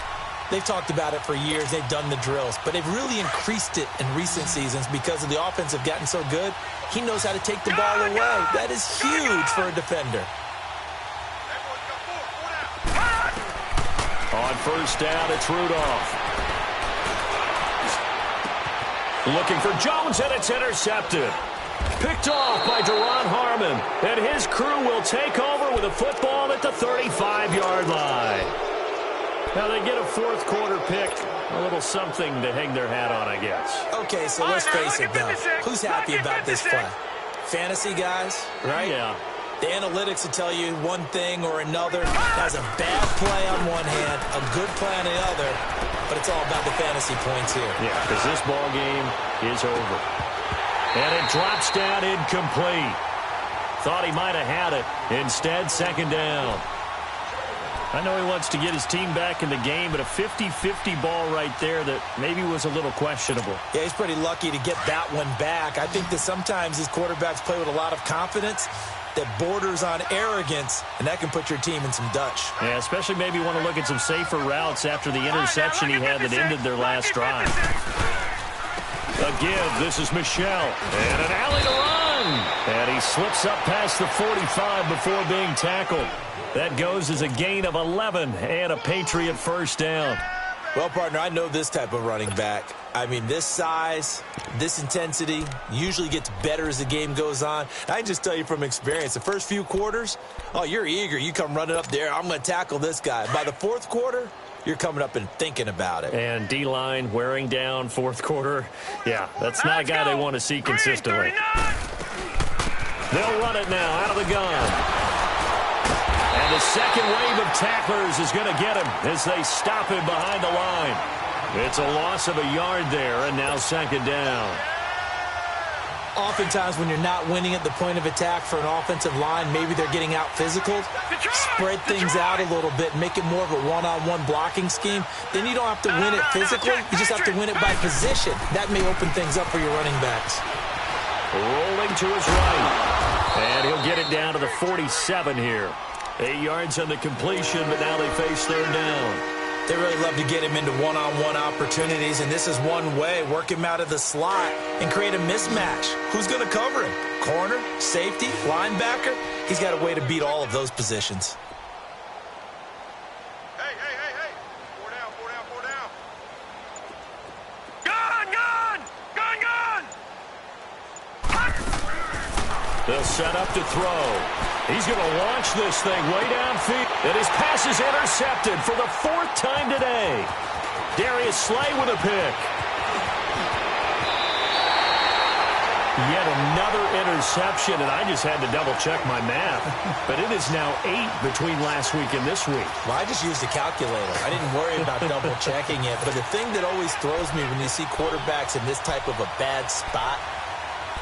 they've talked about it for years. They've done the drills. But they've really increased it in recent seasons because of the offense have gotten so good. He knows how to take the ball away. That is huge for a defender. On 1st down, it's Rudolph. Looking for Jones, and it's intercepted. Picked off by Duron Harmon, and his crew will take over with a football at the 35-yard line. Now they get a 4th quarter pick, a little something to hang their hat on, I guess. Okay, so let's face it, though. Who's happy about this play? Fantasy guys, right? Yeah. The analytics will tell you one thing or another. That's a bad play on one hand, a good play on the other. but it's all about the fantasy points here. Yeah, because this ball game is over. And it drops down incomplete. Thought he might have had it. Instead, second down. I know he wants to get his team back in the game, but a 50-50 ball right there that maybe was a little questionable. Yeah, he's pretty lucky to get that one back. I think that sometimes these quarterbacks play with a lot of confidence that borders on arrogance, and that can put your team in some Dutch. Yeah, especially maybe want to look at some safer routes after the interception he had that ended their last drive. A give. This is Michelle. And an alley to run. And he slips up past the 45 before being tackled. That goes as a gain of 11 and a Patriot first down. Well, partner, I know this type of running back. I mean, this size, this intensity usually gets better as the game goes on. I can just tell you from experience, the first few quarters, oh, you're eager. You come running up there, I'm going to tackle this guy. By the fourth quarter, you're coming up and thinking about it. And D-line wearing down fourth quarter. Yeah, that's not a guy they want to see consistently. They'll run it now out of the gun. And the second wave of tacklers is going to get him as they stop him behind the line. It's a loss of a yard there, and now second down. Oftentimes when you're not winning at the point of attack for an offensive line, maybe they're getting out physical, spread things out a little bit, make it more of a one-on-one blocking scheme. Then you don't have to win it physically. You just have to win it by position. That may open things up for your running backs. Rolling to his right. And he'll get it down to the 47 here. 8 yards on the completion, but now they face third down. They really love to get him into one-on-one opportunities, and this is one way. Work him out of the slot and create a mismatch. Who's going to cover him? Corner, safety, linebacker? He's got a way to beat all of those positions. Hey. Four down. Gun! They'll set up to throw. He's going to launch this thing way downfield. And his pass is intercepted for the fourth time today. Darius Slay with a pick. Yet another interception, and I just had to double-check my math. But it is now 8 between last week and this week. Well, I just used a calculator. I didn't worry about double-checking it. But the thing that always throws me when you see quarterbacks in this type of a bad spot,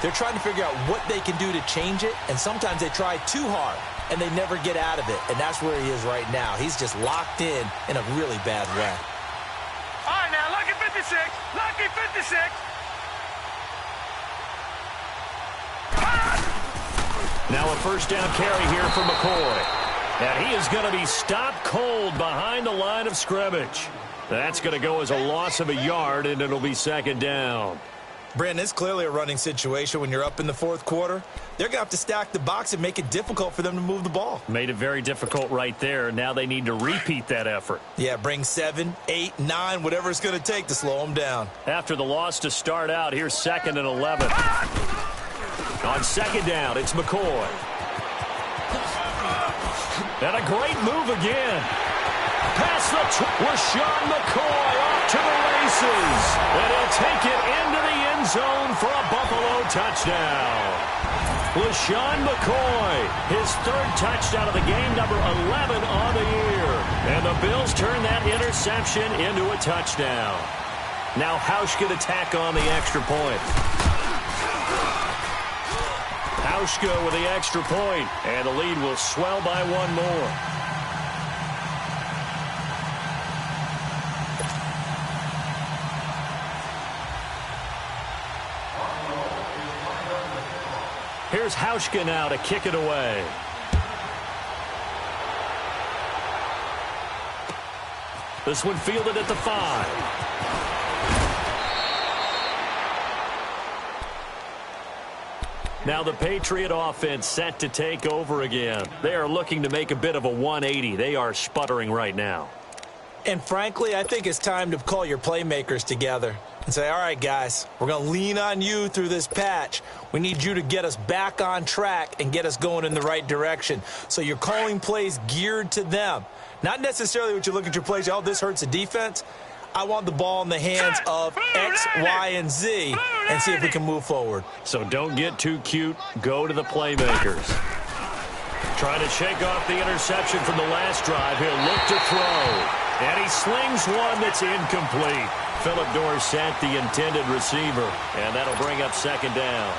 they're trying to figure out what they can do to change it, and sometimes they try too hard, and they never get out of it, and that's where he is right now. He's just locked in a really bad way. All right, now, lucky 56. Now a first down carry here for McCoy. And he is going to be stopped cold behind the line of scrimmage. That's going to go as a loss of a yard, and it'll be second down. Brandon, it's clearly a running situation when you're up in the fourth quarter. They're going to have to stack the box and make it difficult for them to move the ball. Made it very difficult right there. Now they need to repeat that effort. Yeah, bring 7, 8, 9, whatever it's going to take to slow them down. After the loss to start out, here's 2nd and 11. On second down, it's McCoy. And a great move again. Past the LaShawn McCoy off to the races. And he'll take it into the end zone for a Buffalo touchdown. LaShawn McCoy, his 3rd touchdown of the game, number 11 on the year. And the Bills turn that interception into a touchdown. Now Hauschka to tack on the extra point. Hauschka with the extra point, and the lead will swell by 1 more. Here's Hauschka now to kick it away. This one fielded at the 5. Now the Patriot offense set to take over again. They are looking to make a bit of a 180. They are sputtering right now. And frankly, I think it's time to call your playmakers together and say, all right, guys, we're going to lean on you through this patch. We need you to get us back on track and get us going in the right direction. So you're calling plays geared to them. Not necessarily what you look at your plays, oh, this hurts the defense. I want the ball in the hands of X, Y, and Z and see if we can move forward. So don't get too cute. Go to the playmakers. Trying to shake off the interception from the last drive. He'll look to throw. And he slings one that's incomplete. Philip Dorsett, the intended receiver. And that'll bring up second down.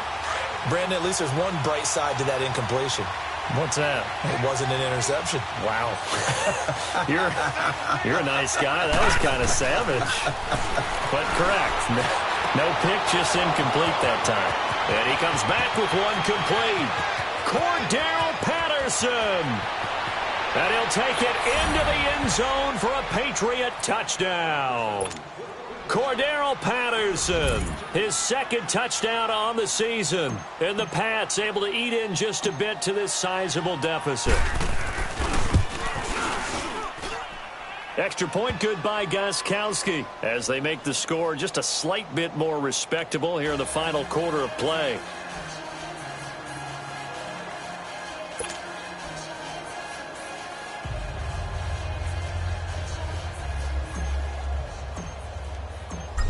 Brandon, at least there's one bright side to that incompletion. What's that? It wasn't an interception. Wow. You're a nice guy. That was kind of savage. But correct. No pick, just incomplete that time. And he comes back with one complete. Cordero Patterson. And he'll take it into the end zone for a Patriot touchdown. Cordero Patterson, his second touchdown on the season. And the Pats able to eat in just a bit to this sizable deficit. Extra point good by Gostkowski as they make the score just a slight bit more respectable here in the final quarter of play.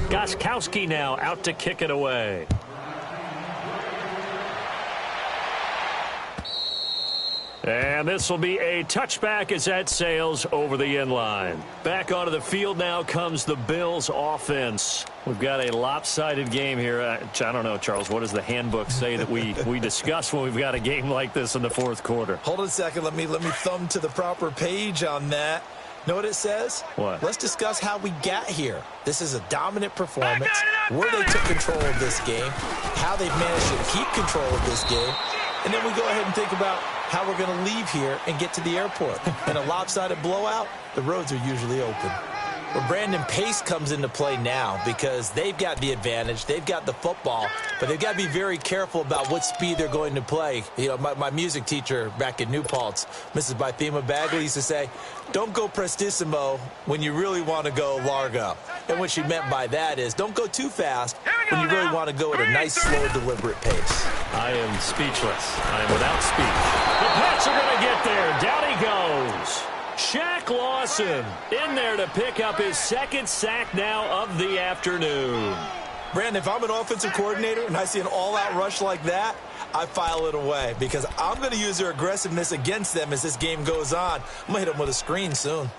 Gostkowski now out to kick it away. And this will be a touchback as that sails over the end line. Back onto the field now comes the Bills offense. We've got a lopsided game here. I don't know, Charles, what does the handbook say that we discuss when we've got a game like this in the fourth quarter? Hold on a second. Let me thumb to the proper page on that. Know what it says? What? Let's discuss how we got here. This is a dominant performance, where they took control of this game, how they've managed to keep control of this game, and then we go ahead and think about how we're going to leave here and get to the airport. In a lopsided blowout, the roads are usually open. Well, Brandon, pace comes into play now because they've got the advantage. They've got the football, but they've got to be very careful about what speed they're going to play. You know, my music teacher back in New Paltz, Mrs. Bythema Bagley, used to say, don't go prestissimo when you really want to go largo. And what she meant by that is don't go too fast when you really want to go at a nice, slow, deliberate pace. I am speechless. I am without speech. The Pats are going to get there. Down he goes. Shaq Lawson in there to pick up his second sack now of the afternoon. Brandon, if I'm an offensive coordinator and I see an all-out rush like that, I file it away because I'm going to use their aggressiveness against them as this game goes on. I'm going to hit them with a screen soon.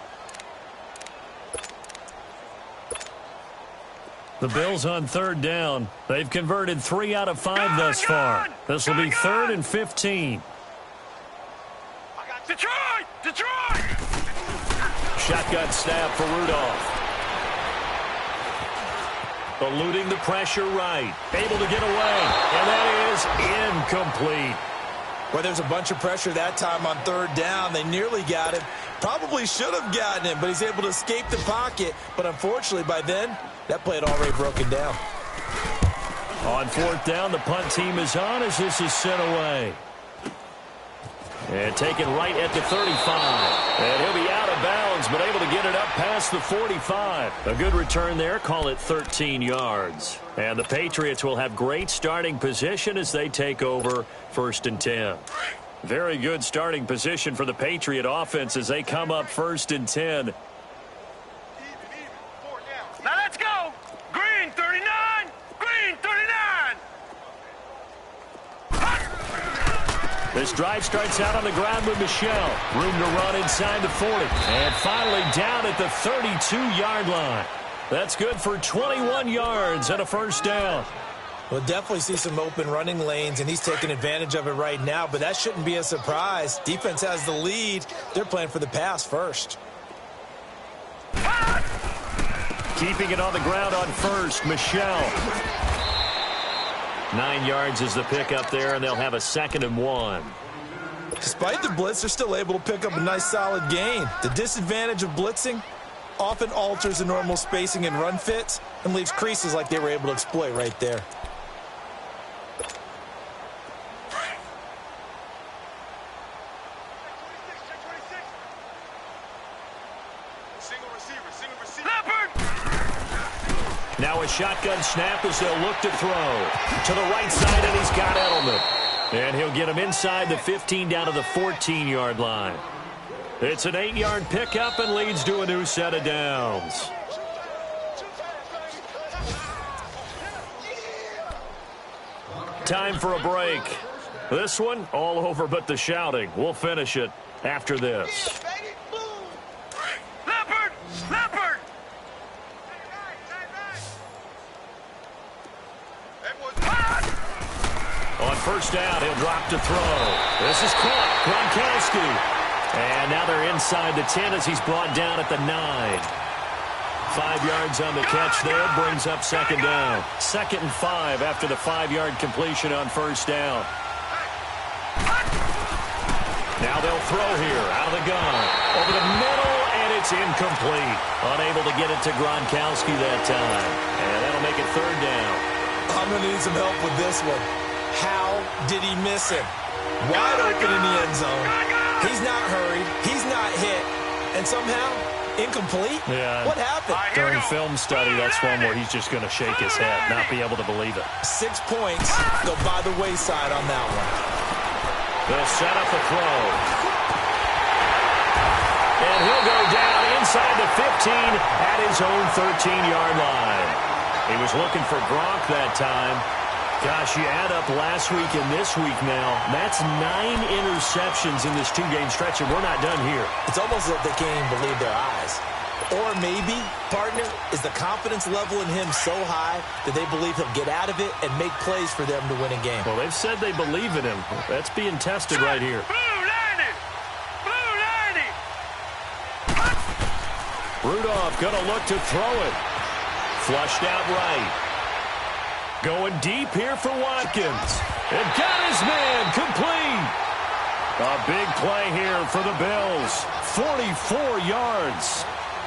The Bills on third down. They've converted 3 out of 5 thus far. This will be 3rd and 15. Detroit! Detroit! Shotgun snap for Rudolph. Eluding the pressure right. Able to get away. And that is incomplete. Well, there's a bunch of pressure that time on third down. They nearly got him. Probably should have gotten him, but he's able to escape the pocket. But unfortunately, by then, that play had already broken down. On fourth down, the punt team is on as this is sent away. And taken right at the 35. And he'll be out of bounds, but able to get it up past the 45. A good return there. Call it 13 yards. And the Patriots will have great starting position as they take over 1st and 10. Very good starting position for the Patriot offense as they come up 1st and 10. Now let's go! Green 39! Green 39! This drive starts out on the ground with Michelle. Room to run inside the 40. And finally down at the 32-yard line. That's good for 21 yards and a first down. We'll definitely see some open running lanes, and he's taking advantage of it right now, but that shouldn't be a surprise. Defense has the lead. They're playing for the pass first. Keeping it on the ground on first, Michelle. 9 yards is the pickup there, and they'll have a 2nd and 1. Despite the blitz, they're still able to pick up a nice solid gain. The disadvantage of blitzing often alters the normal spacing and run fits and leaves creases like they were able to exploit right there. Now a shotgun snap as they'll look to throw. To the right side, and he's got Edelman. And he'll get him inside the 15 down to the 14-yard line. It's an 8-yard pickup and leads to a new set of downs. Time for a break. This one, all over but the shouting. We'll finish it after this. first down. He'll drop to throw. This is caught. Gronkowski. And now they're inside the 10 as he's brought down at the 9. 5 yards on the catch there. Brings up second down. 2nd and 5 after the 5-yard completion on first down. Now they'll throw here out of the gun. Over the middle, and it's incomplete. Unable to get it to Gronkowski that time. And that'll make it 3rd down. I'm going to need some help with this one. How did he miss him? Wide open in the end zone. He's not hurried. He's not hit. And somehow, incomplete? Yeah. What happened? During film study, that's one where he's just going to shake his head, not be able to believe it. 6 points go by the wayside on that one. They'll set up the throw. And he'll go down inside the 15 at his own 13-yard line. He was looking for Gronk that time. Gosh, you add up last week and this week now, that's 9 interceptions in this 2-game stretch, and we're not done here. It's almost as if they can't even believe their eyes. Or maybe, partner, is the confidence level in him so high that they believe he'll get out of it and make plays for them to win a game. Well, they've said they believe in him. That's being tested right here. Rudolph going to look to throw it. Flushed out right. Going deep here for Watkins. And got his man complete. A big play here for the Bills. 44 yards.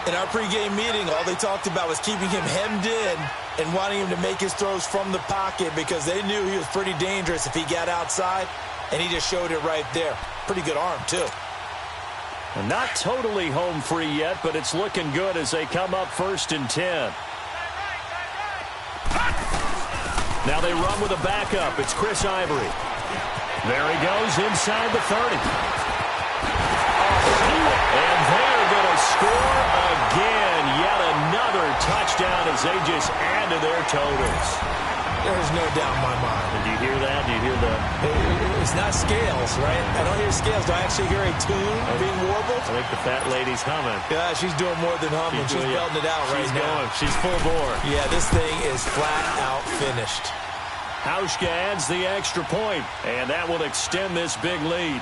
In our pregame meeting, all they talked about was keeping him hemmed in and wanting him to make his throws from the pocket because they knew he was pretty dangerous if he got outside, and he just showed it right there. Pretty good arm, too. And not totally home free yet, but it's looking good as they come up 1st and 10. Now they run with a backup. It's Chris Ivory. There he goes inside the 30. And they're going to score again. Yet another touchdown as they just add to their totals. There's no doubt in my mind. And do you hear that? Do you hear the... It's not scales, right? I don't hear scales. Do I actually hear a tune being warbled? I think the fat lady's humming. Yeah, she's doing more than humming. She's belting it out right now. She's full bore. Yeah, this thing is flat out finished. Hauschka adds the extra point, and that will extend this big lead.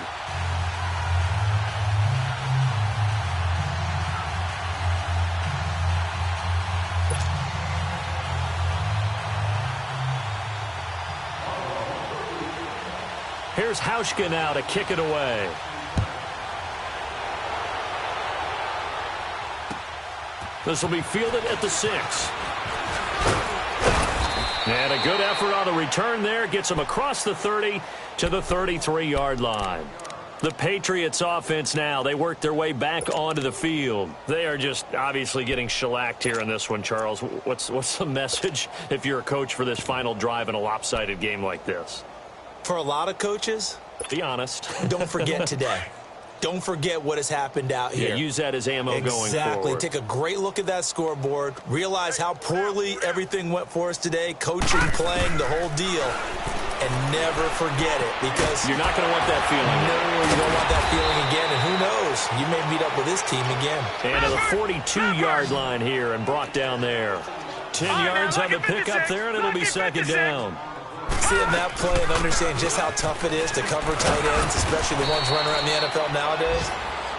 Here's Hauschka now to kick it away. This will be fielded at the 6. And a good effort on the return there. Gets them across the 30 to the 33-yard line. The Patriots offense now, they work their way back onto the field. They are just obviously getting shellacked here in this one, Charles. What's the message if you're a coach for this final drive in a lopsided game like this? For a lot of coaches, be honest. Don't forget today. Don't forget what has happened out here. Yeah, use that as ammo going forward. Exactly. Take a great look at that scoreboard. Realize how poorly everything went for us today. Coaching, playing, the whole deal. And never forget it because... You're not going to want that feeling. No, you don't want that feeling again. And who knows? You may meet up with this team again. And to the 42-yard line here and brought down there. 10 yards on the pickup there, and it'll be second down. Seeing that play and understanding just how tough it is to cover tight ends, especially the ones running around the NFL nowadays,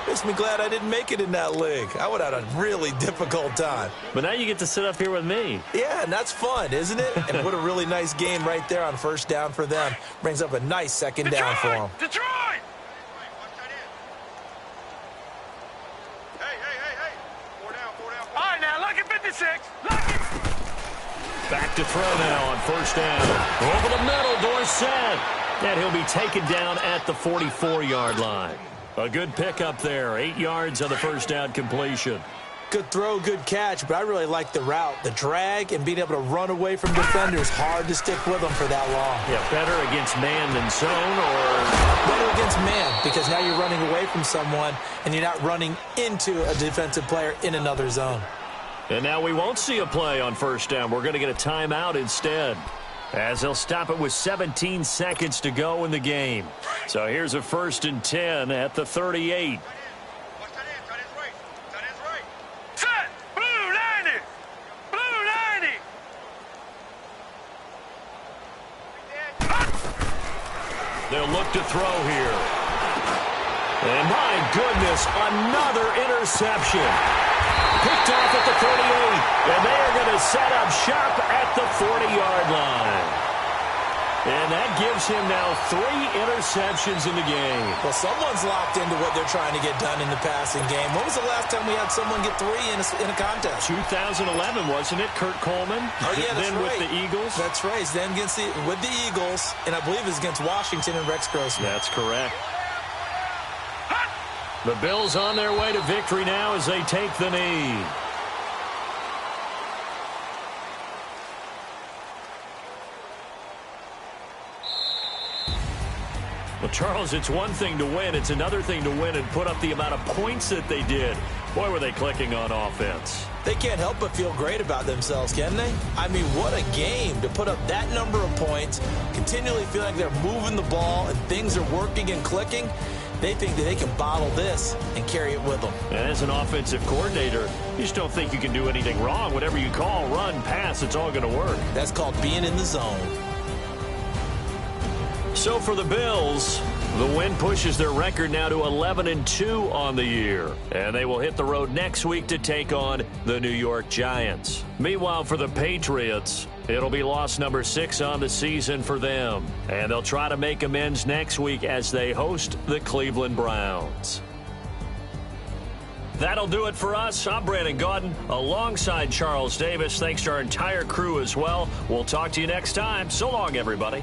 makes me glad I didn't make it in that league. I would have had a really difficult time. But now you get to sit up here with me. Yeah, and that's fun, isn't it? And what a really nice game right there on first down for them. Brings up a nice second down for them. Detroit! Hey. 4 down. All right, now, lucky 56. Lucky. Back to throw now on first down. Over the middle, Dorsett. And he'll be taken down at the 44-yard line. A good pickup there. 8 yards on the first down completion. Good throw, good catch, but I really like the route. The drag and being able to run away from defenders. Hard to stick with them for that long. Yeah, better against man than zone or... Better against man because now you're running away from someone and you're not running into a defensive player in another zone. And now we won't see a play on first down. We're going to get a timeout instead, as they'll stop it with 17 seconds to go in the game. So here's a 1st and 10 at the 38. Set! Blue 90! Blue 90! They'll look to throw here. And my goodness, another interception. Picked off at the 38, and they are going to set up shop at the 40-yard line. And that gives him now 3 interceptions in the game. Well, someone's locked into what they're trying to get done in the passing game. When was the last time we had someone get 3 in a contest? 2011, wasn't it, Kurt Coleman? Oh, yeah, that's then right. with the Eagles. That's right. Then with the Eagles, and I believe it was against Washington and Rex Grossman. That's correct. The Bills on their way to victory now as they take the knee. Well, Charles, it's one thing to win. It's another thing to win and put up the amount of points that they did. Boy, were they clicking on offense. They can't help but feel great about themselves, can they? I mean, what a game to put up that number of points, continually feel like they're moving the ball and things are working and clicking. They think that they can bottle this and carry it with them. And as an offensive coordinator, you just don't think you can do anything wrong. Whatever you call, run, pass, it's all going to work. That's called being in the zone. So for the Bills, the win pushes their record now to 11-2 on the year. And they will hit the road next week to take on the New York Giants. Meanwhile, for the Patriots, it'll be loss number 6 on the season for them. And they'll try to make amends next week as they host the Cleveland Browns. That'll do it for us. I'm Brandon Gaudin alongside Charles Davis. Thanks to our entire crew as well. We'll talk to you next time. So long, everybody.